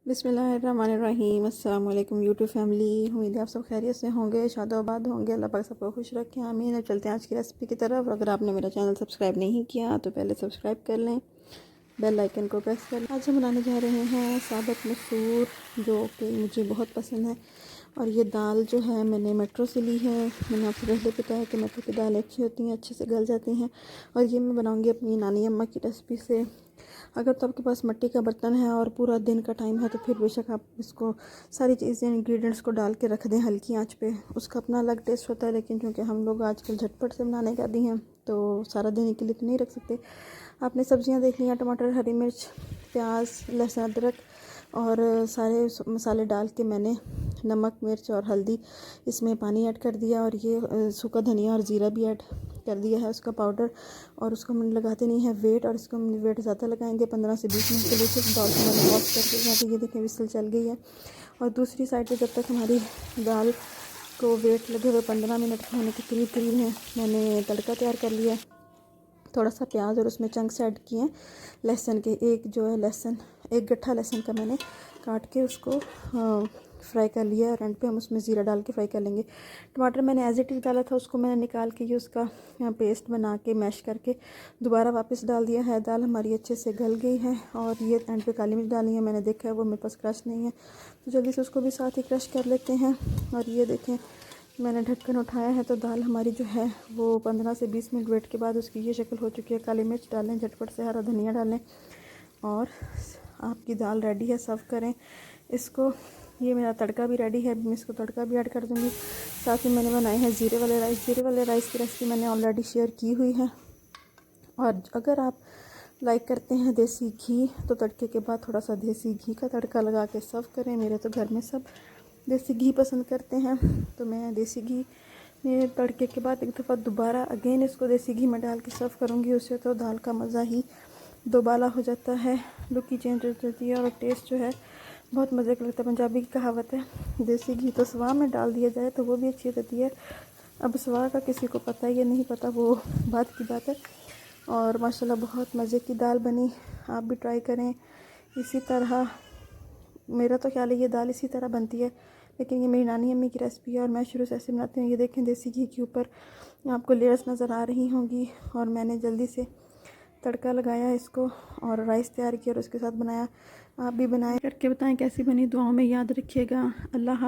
बिस्मिल्लाहिर्रहमानिर्रहीम। अस्सलाम वालेकुम यूट्यूब फैमिली। उम्मीद है आप सब खैरियत से होंगे, शादोबाद होंगे। अल्लाह पाक सबको खुश रखें, आमीन। अब चलते हैं आज की रेसिपी की तरफ। अगर आपने मेरा चैनल सब्सक्राइब नहीं किया तो पहले सब्सक्राइब कर लें, बेल आइकन को प्रेस कर लें। आज हम बनाने जा रहे हैं साबुत मसूर, जो कि मुझे बहुत पसंद है। और ये दाल जो है मैंने मेट्रो से ली है। मैंने आपसे पहले बताया कि मेट्रो की दाल अच्छी होती हैं, अच्छे से गल जाती हैं। और ये मैं बनाऊंगी अपनी नानी अम्मा की रेसिपी से। अगर तो आपके पास मिट्टी का बर्तन है और पूरा दिन का टाइम है तो फिर बेशक आप इसको सारी चीज़ें इंग्रेडिएंट्स को डाल के रख दें हल्की आंच पे, उसका अपना अलग टेस्ट होता है। लेकिन क्योंकि हम लोग आजकल झटपट से बनाने का दी हैं तो सारा दिन के लिए तो नहीं रख सकते। आपने सब्जियां देख ली हैं, टमाटर, हरी मिर्च, प्याज, लहसुन, अदरक और सारे मसाले डाल के मैंने नमक, मिर्च और हल्दी इसमें पानी ऐड कर दिया। और ये सूखा धनिया और ज़ीरा भी ऐड कर दिया है, उसका पाउडर। और उसको हम लगाते नहीं है वेट, और इसको हम वेट ज़्यादा लगाएंगे 15 से 20 मिनट के लिए। सिर्फ दाल को मैंने वॉश करके यहाँ पे ये देखें विसल चल गई है। और दूसरी साइड पे जब तक हमारी दाल को वेट लगे हुए 15 मिनट होने के करीब करीब है, मैंने तड़का तैयार कर लिया। थोड़ा सा प्याज और उसमें चंक्स ऐड किए हैं लहसुन के। एक गट्ठा लहसुन का मैंने काट के उसको फ्राई कर लिया। और एंड पे हम उसमें ज़ीरा डाल के फ्राई कर लेंगे। टमाटर मैंने एज इट इज़ डाला था, उसको मैंने निकाल के ये उसका पेस्ट बना के मैश करके दोबारा वापस डाल दिया है। दाल हमारी अच्छे से गल गई है। और ये एंड पे काली मिर्च डाली है, मैंने देखा है वो मेरे पास क्रश नहीं है तो जल्दी से उसको भी साथ ही क्रश कर लेते हैं। और ये देखें मैंने ढक्कन उठाया है तो दाल हमारी जो है वो 15 से 20 मिनट वेट के बाद उसकी ये शक्ल हो चुकी है। काली मिर्च डालें, झटपट से हरा धनिया डालें और आपकी दाल रेडी है। सर्व करें इसको। ये मेरा तड़का भी रेडी है, मैं इसको तड़का भी ऐड कर दूँगी। साथ ही मैंने बनाए हैं ज़ीरे वाले राइस। ज़ीरे वाले राइस की रेसिपी मैंने ऑलरेडी शेयर की हुई है। और अगर आप लाइक करते हैं देसी घी तो तड़के के बाद थोड़ा सा देसी घी का तड़का लगा के सर्व करें। मेरे तो घर में सब देसी घी पसंद करते हैं तो मैं देसी घी में तड़के के बाद एक दफ़ा दोबारा अगेन इसको देसी घी में डाल के सर्व करूँगी। उससे तो दाल का मज़ा ही दोबाला हो जाता है, लुक ही चेंज हो जाती है और टेस्ट जो है बहुत मज़े का लगता है। पंजाबी की कहावत है, देसी घी तो स्वाह में डाल दिया जाए तो वो भी अच्छी होती है। अब स्वाह का किसी को पता है या नहीं पता, वो बात की बात है। और माशाल्लाह बहुत मज़े की दाल बनी, आप भी ट्राई करें इसी तरह। मेरा तो ख्याल है ये दाल इसी तरह बनती है, लेकिन ये मेरी नानी अम्मी की रेसिपी है और मैं शुरू से ऐसे बनाती हूँ। ये देखें देसी घी के ऊपर आपको लेयर्स नज़र आ रही होंगी। और मैंने जल्दी से तड़का लगाया इसको और राइस तैयार किया और उसके साथ बनाया। आप भी बनाएं, करके बताएं कैसी बनी। दुआओं में याद रखिएगा। अल्लाह।